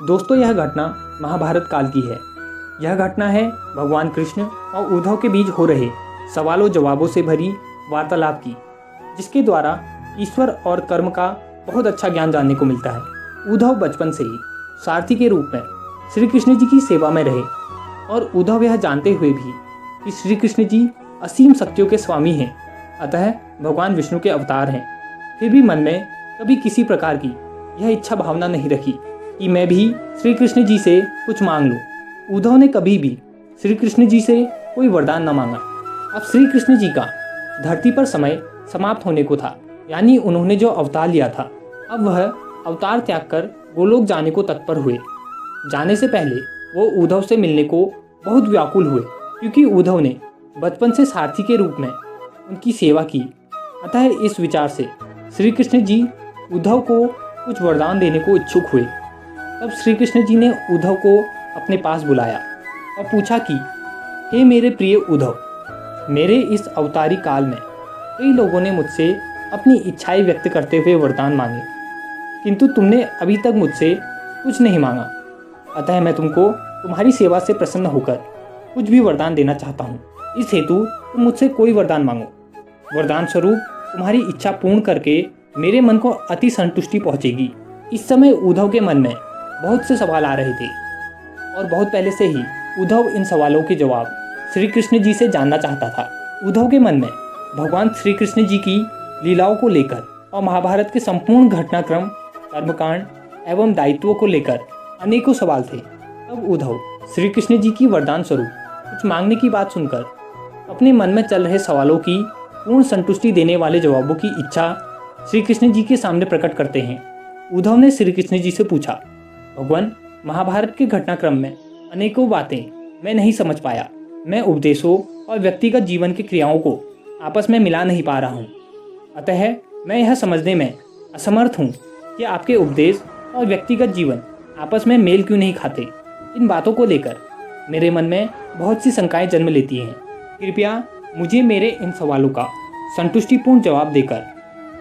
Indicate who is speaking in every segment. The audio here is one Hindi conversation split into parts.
Speaker 1: दोस्तों, यह घटना महाभारत काल की है। यह घटना है भगवान कृष्ण और उद्धव के बीच हो रहे सवालों जवाबों से भरी वार्तालाप की, जिसके द्वारा ईश्वर और कर्म का बहुत अच्छा ज्ञान जानने को मिलता है। उद्धव बचपन से ही सारथी के रूप में श्री कृष्ण जी की सेवा में रहे और उद्धव यह जानते हुए भी कि श्री कृष्ण जी असीम शक्तियों के स्वामी हैं, अतः भगवान विष्णु के अवतार हैं, फिर भी मन में कभी किसी प्रकार की यह इच्छा भावना नहीं रखी कि मैं भी श्री कृष्ण जी से कुछ मांग लूँ। उद्धव ने कभी भी श्री कृष्ण जी से कोई वरदान न मांगा। अब श्री कृष्ण जी का धरती पर समय समाप्त होने को था, यानी उन्होंने जो अवतार लिया था, अब वह अवतार त्याग कर गोलोक जाने को तत्पर हुए। जाने से पहले वो उद्धव से मिलने को बहुत व्याकुल हुए, क्योंकि उद्धव ने बचपन से सारथी के रूप में उनकी सेवा की। अतः इस विचार से श्री कृष्ण जी उद्धव को कुछ वरदान देने को इच्छुक हुए। तब श्री कृष्ण जी ने उद्धव को अपने पास बुलाया और पूछा कि हे मेरे प्रिय उद्धव, मेरे इस अवतारी काल में कई लोगों ने मुझसे अपनी इच्छाएं व्यक्त करते हुए वरदान मांगे, किंतु तुमने अभी तक मुझसे कुछ नहीं मांगा। अतः मैं तुमको तुम्हारी सेवा से प्रसन्न होकर कुछ भी वरदान देना चाहता हूँ। इस हेतु तुम मुझसे कोई वरदान मांगो। वरदान स्वरूप तुम्हारी इच्छा पूर्ण करके मेरे मन को अति संतुष्टि पहुँचेगी। इस समय उद्धव के मन में बहुत से सवाल आ रहे थे और बहुत पहले से ही उद्धव इन सवालों के जवाब श्री कृष्ण जी से जानना चाहता था। उद्धव के मन में भगवान श्री कृष्ण जी की लीलाओं को लेकर और महाभारत के संपूर्ण घटनाक्रम, कर्मकांड एवं दायित्वों को लेकर अनेकों सवाल थे। तब उद्धव श्री कृष्ण जी की वरदान स्वरूप कुछ मांगने की बात सुनकर अपने मन में चल रहे सवालों की पूर्ण संतुष्टि देने वाले जवाबों की इच्छा श्री कृष्ण जी के सामने प्रकट करते हैं। उद्धव ने श्री कृष्ण जी से पूछा, भगवान, महाभारत के घटनाक्रम में अनेकों बातें मैं नहीं समझ पाया। मैं उपदेशों और व्यक्तिगत जीवन की क्रियाओं को आपस में मिला नहीं पा रहा हूँ। अतः मैं यह समझने में असमर्थ हूँ कि आपके उपदेश और व्यक्तिगत जीवन आपस में मेल क्यों नहीं खाते। इन बातों को लेकर मेरे मन में बहुत सी शंकाएं जन्म लेती हैं। कृपया मुझे मेरे इन सवालों का संतुष्टिपूर्ण जवाब देकर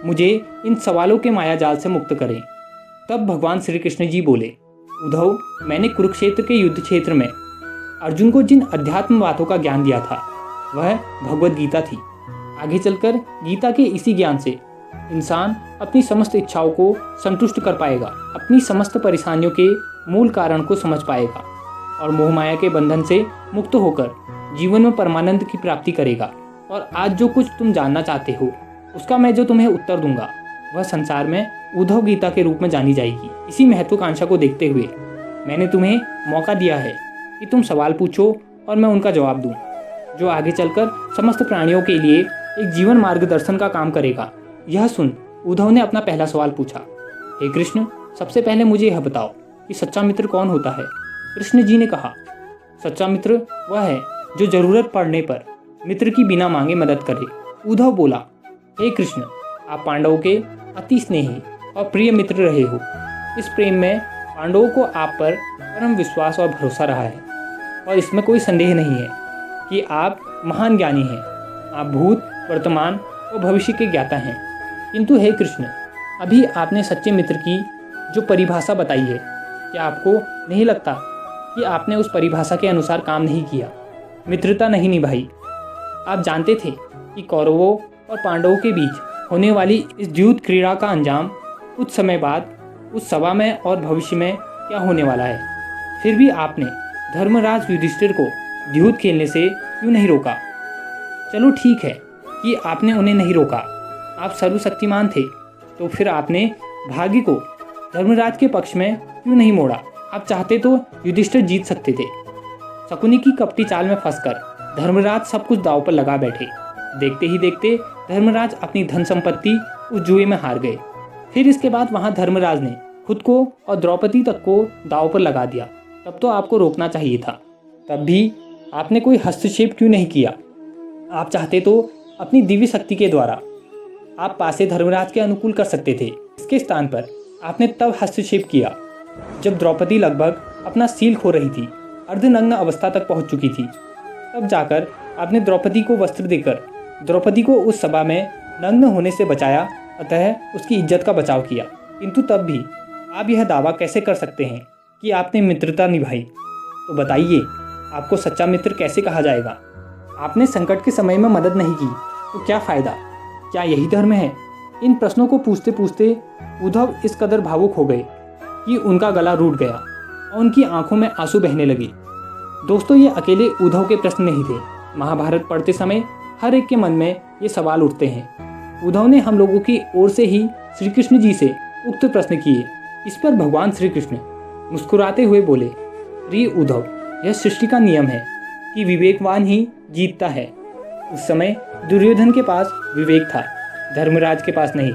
Speaker 1: मुझे इन सवालों के मायाजाल से मुक्त करें। तब भगवान श्री कृष्ण जी बोले, उद्धव, मैंने कुरुक्षेत्र के युद्ध क्षेत्र में अर्जुन को जिन अध्यात्म बातों का ज्ञान दिया था वह भगवद गीता थी। आगे चलकर गीता के इसी ज्ञान से इंसान अपनी समस्त इच्छाओं को संतुष्ट कर पाएगा, अपनी समस्त परेशानियों के मूल कारण को समझ पाएगा और मोहमाया के बंधन से मुक्त होकर जीवन में परमानंद की प्राप्ति करेगा। और आज जो कुछ तुम जानना चाहते हो उसका मैं जो तुम्हें उत्तर दूंगा वह संसार में उद्धव गीता के रूप में जानी जाएगी। इसी महत्वाकांक्षा को देखते हुए मैंने तुम्हें मौका दिया है कि तुम सवाल पूछो और मैं उनका जवाब दूं, जो आगे चलकर समस्त प्राणियों के लिए एक जीवन मार्गदर्शन का काम करेगा। यह सुन उद्धव ने अपना पहला सवाल पूछा, हे कृष्ण, सबसे पहले मुझे यह बताओ कि सच्चा मित्र कौन होता है। कृष्ण जी ने कहा, सच्चा मित्र वह है जो जरूरत पड़ने पर मित्र की बिना मांगे मदद करे। उद्धव बोला, हे कृष्ण, आप पांडवों के अति स्नेही और प्रिय मित्र रहे हो। इस प्रेम में पांडवों को आप पर परम विश्वास और भरोसा रहा है और इसमें कोई संदेह नहीं है कि आप महान ज्ञानी हैं। आप भूत, वर्तमान और भविष्य के ज्ञाता हैं। किंतु हे कृष्ण, अभी आपने सच्चे मित्र की जो परिभाषा बताई है, क्या आपको नहीं लगता कि आपने उस परिभाषा के अनुसार काम नहीं किया, मित्रता नहीं निभाई? आप जानते थे कि कौरवों और पांडवों के बीच होने वाली इस द्यूत क्रीड़ा का अंजाम कुछ समय बाद उस सभा में और भविष्य में क्या होने वाला है। फिर भी आपने धर्मराज युधिष्ठिर को द्यूत खेलने से क्यों नहीं रोका? चलो ठीक है कि आपने उन्हें नहीं रोका, आप सर्वशक्तिमान थे, तो फिर आपने भाग्य को धर्मराज के पक्ष में क्यों नहीं मोड़ा? आप चाहते तो युधिष्ठिर जीत सकते थे। शकुनी की कपटी चाल में फंसकर धर्मराज सब कुछ दांव पर लगा बैठे। देखते ही देखते धर्मराज अपनी धन संपत्ति उस जुए में हार गए। फिर इसके बाद वहां धर्मराज ने खुद को और द्रौपदी तक को दांव पर लगा दिया। तब तो आपको रोकना चाहिए था। तब भी आपने कोई हस्तक्षेप क्यों नहीं किया? आप चाहते तो अपनी दिव्य शक्ति के द्वारा आप पासे धर्मराज के अनुकूल कर सकते थे। इसके स्थान पर आपने तब हस्तक्षेप किया जब द्रौपदी लगभग अपना सील खो रही थी, अर्धनग्न अवस्था तक पहुंच चुकी थी। तब जाकर आपने द्रौपदी को वस्त्र देकर द्रौपदी को उस सभा में नग्न होने से बचाया, अतः उसकी इज्जत का बचाव किया। किंतु तब भी आप यह दावा कैसे कर सकते हैं कि आपने मित्रता निभाई, तो बताइए आपको सच्चा मित्र कैसे कहा जाएगा? आपने संकट के समय में मदद नहीं की तो क्या फ़ायदा? क्या यही धर्म है? इन प्रश्नों को पूछते पूछते उद्धव इस कदर भावुक हो गए कि उनका गला रूठ गया और उनकी आंखों में आंसू बहने लगे। दोस्तों, ये अकेले उद्धव के प्रश्न नहीं थे। महाभारत पढ़ते समय हर एक के मन में ये सवाल उठते हैं। उद्धव ने हम लोगों की ओर से ही श्री कृष्ण जी से उक्त प्रश्न किए। इस पर भगवान श्री कृष्ण मुस्कुराते हुए बोले, प्रिय उद्धव, यह सृष्टि का नियम है कि विवेकवान ही जीतता है। उस समय दुर्योधन के पास विवेक था, धर्मराज के पास नहीं।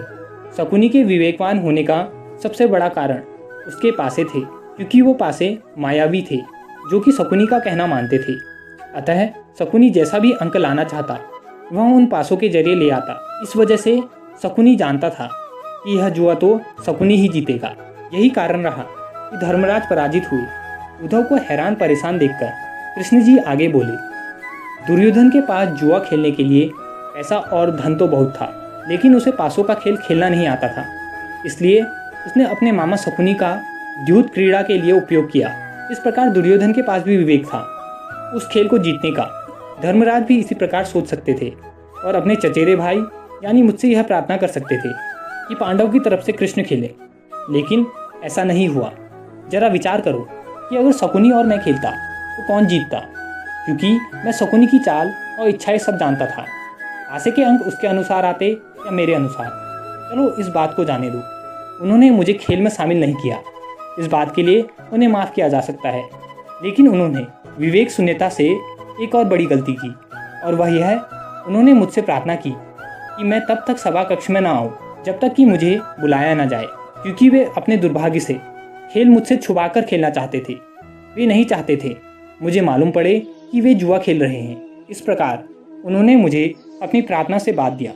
Speaker 1: शकुनी के विवेकवान होने का सबसे बड़ा कारण उसके पासे थे, क्योंकि वो पासे मायावी थे जो कि शकुनी का कहना मानते थे। अतः शकुनी जैसा भी अंक लाना चाहता वह उन पासों के जरिए ले आता। इस वजह से शकुनी जानता था कि यह जुआ तो शकुनी ही जीतेगा। यही कारण रहा कि धर्मराज पराजित हुए। उद्धव को हैरान परेशान देखकर कृष्ण जी आगे बोले, दुर्योधन के पास जुआ खेलने के लिए पैसा और धन तो बहुत था, लेकिन उसे पासों का खेल खेलना नहीं आता था। इसलिए उसने अपने मामा शकुनी का द्यूत क्रीड़ा के लिए उपयोग किया। इस प्रकार दुर्योधन के पास भी विवेक था उस खेल को जीतने का। धर्मराज भी इसी प्रकार सोच सकते थे और अपने चचेरे भाई यानी मुझसे यह प्रार्थना कर सकते थे कि पांडव की तरफ से कृष्ण खेले, लेकिन ऐसा नहीं हुआ। जरा विचार करो कि अगर शकुनी और मैं खेलता तो कौन जीतता, क्योंकि मैं शकुनी की चाल और इच्छाएं सब जानता था। आशे के अंक उसके अनुसार आते या मेरे अनुसार, चलो इस बात को जाने दो। उन्होंने मुझे खेल में शामिल नहीं किया, इस बात के लिए उन्हें माफ़ किया जा सकता है, लेकिन उन्होंने विवेक शून्यता से एक और बड़ी गलती की, और वह यह, उन्होंने मुझसे प्रार्थना की कि मैं तब तक सभा कक्ष में ना आऊँ जब तक कि मुझे बुलाया ना जाए, क्योंकि वे अपने दुर्भाग्य से खेल मुझसे छुपा कर खेलना चाहते थे। वे नहीं चाहते थे मुझे मालूम पड़े कि वे जुआ खेल रहे हैं। इस प्रकार उन्होंने मुझे अपनी प्रार्थना से बाध दिया,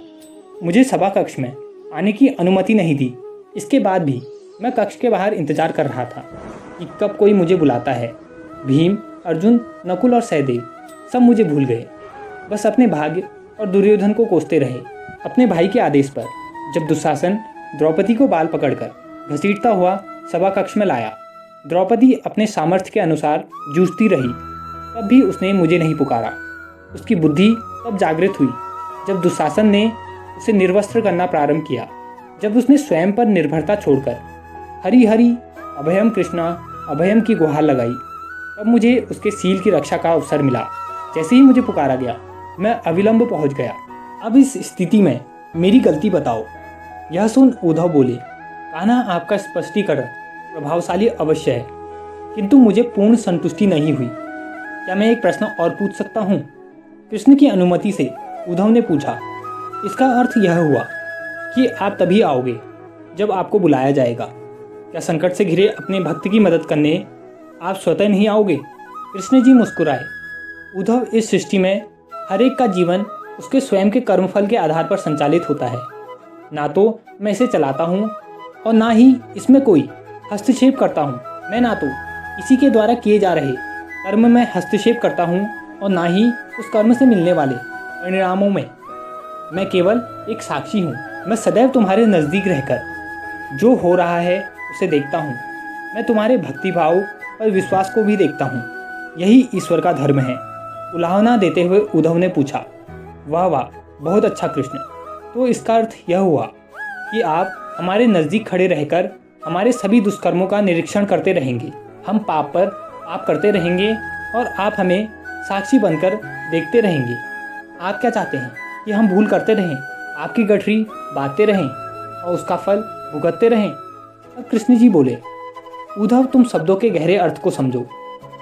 Speaker 1: मुझे सभा कक्ष में आने की अनुमति नहीं दी। इसके बाद भी मैं कक्ष के बाहर इंतजार कर रहा था कि कब कोई मुझे बुलाता है। भीम, अर्जुन, नकुल और सहदेव सब मुझे भूल गए, बस अपने भाग्य और दुर्योधन को कोसते रहे। अपने भाई के आदेश पर जब दुशासन द्रौपदी को बाल पकड़कर घसीटता हुआ सभा कक्ष में लाया, द्रौपदी अपने सामर्थ्य के अनुसार जूझती रही, तब भी उसने मुझे नहीं पुकारा। उसकी बुद्धि तब जागृत हुई जब दुशासन ने उसे निर्वस्त्र करना प्रारंभ किया, जब उसने स्वयं पर निर्भरता छोड़कर हरि हरि अभयम कृष्णा अभयम की गुहार लगाई। तब मुझे उसके सील की रक्षा का अवसर मिला। जैसे ही मुझे पुकारा गया, मैं अविलंब पहुंच गया। अब इस स्थिति में मेरी गलती बताओ। यह सुन उद्धव बोले, कान्हा, आपका स्पष्टीकरण प्रभावशाली अवश्य है, किंतु मुझे पूर्ण संतुष्टि नहीं हुई। क्या मैं एक प्रश्न और पूछ सकता हूँ? कृष्ण की अनुमति से उद्धव ने पूछा। इसका अर्थ यह हुआ कि आप तभी आओगे जब आपको बुलाया जाएगा। क्या संकट से घिरे अपने भक्त की मदद करने आप स्वतः नहीं आओगे? कृष्ण जी मुस्कुराए। उद्धव, इस सृष्टि में हर एक का जीवन उसके स्वयं के कर्मफल के आधार पर संचालित होता है। ना तो मैं इसे चलाता हूँ और ना ही इसमें कोई हस्तक्षेप करता हूँ। मैं ना तो इसी के द्वारा किए जा रहे कर्म में हस्तक्षेप करता हूँ और ना ही उस कर्म से मिलने वाले परिणामों में। मैं केवल एक साक्षी हूँ। मैं सदैव तुम्हारे नज़दीक रहकर जो हो रहा है उसे देखता हूँ। मैं तुम्हारे भक्तिभाव और विश्वास को भी देखता हूँ। यही ईश्वर का धर्म है। उलाहना देते हुए उद्धव ने पूछा, वाह वाह, बहुत अच्छा कृष्ण। तो इसका अर्थ यह हुआ कि आप हमारे नज़दीक खड़े रहकर हमारे सभी दुष्कर्मों का निरीक्षण करते रहेंगे। हम पाप पर आप करते रहेंगे और आप हमें साक्षी बनकर देखते रहेंगे। आप क्या चाहते हैं कि हम भूल करते रहें, आपकी गठरी बांधते रहें और उसका फल भुगतते रहें? अब कृष्ण जी बोले, उद्धव, तुम शब्दों के गहरे अर्थ को समझो।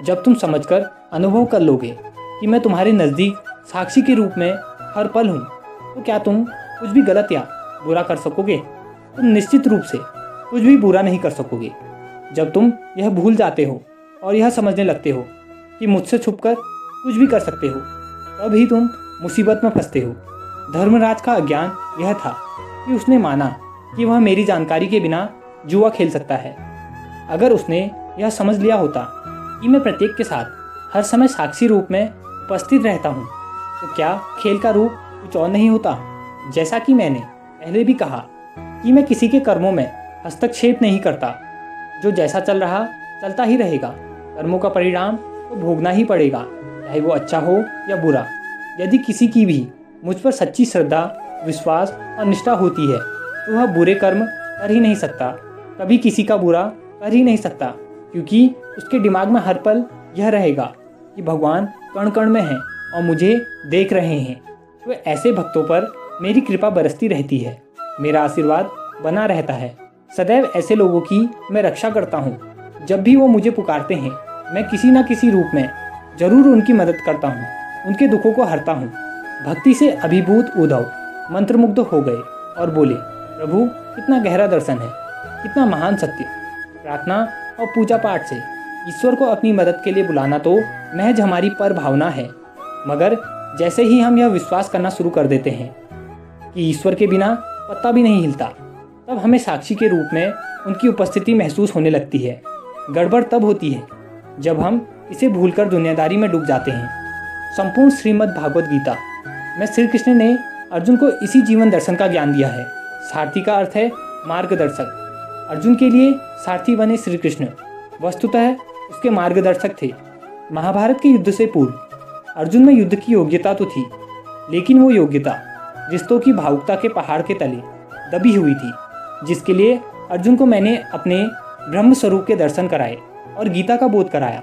Speaker 1: जब तुम समझकर अनुभव कर लोगे कि मैं तुम्हारे नज़दीक साक्षी के रूप में हर पल हूँ, तो क्या तुम कुछ भी गलत या बुरा कर सकोगे? तुम निश्चित रूप से कुछ भी बुरा नहीं कर सकोगे। जब तुम यह भूल जाते हो और यह समझने लगते हो कि मुझसे छुपकर कुछ भी कर सकते हो, तब ही तुम मुसीबत में फंसते हो। धर्मराज का अज्ञान यह था कि उसने माना कि वह मेरी जानकारी के बिना जुआ खेल सकता है। अगर उसने यह समझ लिया होता कि मैं प्रत्येक के साथ हर समय साक्षी रूप में उपस्थित रहता हूँ, तो क्या खेल का रूप कुछ और नहीं होता? जैसा कि मैंने पहले भी कहा कि मैं किसी के कर्मों में हस्तक्षेप नहीं करता। जो जैसा चल रहा चलता ही रहेगा। कर्मों का परिणाम तो भोगना ही पड़ेगा, चाहे वो अच्छा हो या बुरा। यदि किसी की भी मुझ पर सच्ची श्रद्धा, विश्वास और निष्ठा होती है तो वह बुरे कर्म कर ही नहीं सकता, कभी किसी का बुरा कर ही नहीं सकता, क्योंकि उसके दिमाग में हर पल यह रहेगा कि भगवान कण कण में हैं और मुझे देख रहे हैं। तो ऐसे भक्तों पर मेरी कृपा बरसती रहती है, मेरा आशीर्वाद बना रहता है। सदैव ऐसे लोगों की मैं रक्षा करता हूँ। जब भी वो मुझे पुकारते हैं मैं किसी न किसी रूप में जरूर उनकी मदद करता हूँ, उनके दुखों को हरता हूँ। भक्ति से अभिभूत उद्धव मंत्रमुग्ध हो गए और बोले, प्रभु कितना गहरा दर्शन है, कितना महान सत्य। प्रार्थना और पूजा पाठ से ईश्वर को अपनी मदद के लिए बुलाना तो महज हमारी पर भावना है, मगर जैसे ही हम यह विश्वास करना शुरू कर देते हैं कि ईश्वर के बिना पत्ता भी नहीं हिलता, तब हमें साक्षी के रूप में उनकी उपस्थिति महसूस होने लगती है। गड़बड़ तब होती है जब हम इसे भूलकर दुनियादारी में डूब जाते हैं। संपूर्ण श्रीमद् भागवत गीता में श्री कृष्ण ने अर्जुन को इसी जीवन दर्शन का ज्ञान दिया है। सारथी का अर्थ है मार्गदर्शक। अर्जुन के लिए सारथी बने श्री कृष्ण वस्तुतः उसके मार्गदर्शक थे। महाभारत के युद्ध से पूर्व अर्जुन में युद्ध की योग्यता तो थी, लेकिन वो योग्यता रिश्तों की भावुकता के पहाड़ के तले दबी हुई थी, जिसके लिए अर्जुन को मैंने अपने ब्रह्म स्वरूप के दर्शन कराए और गीता का बोध कराया।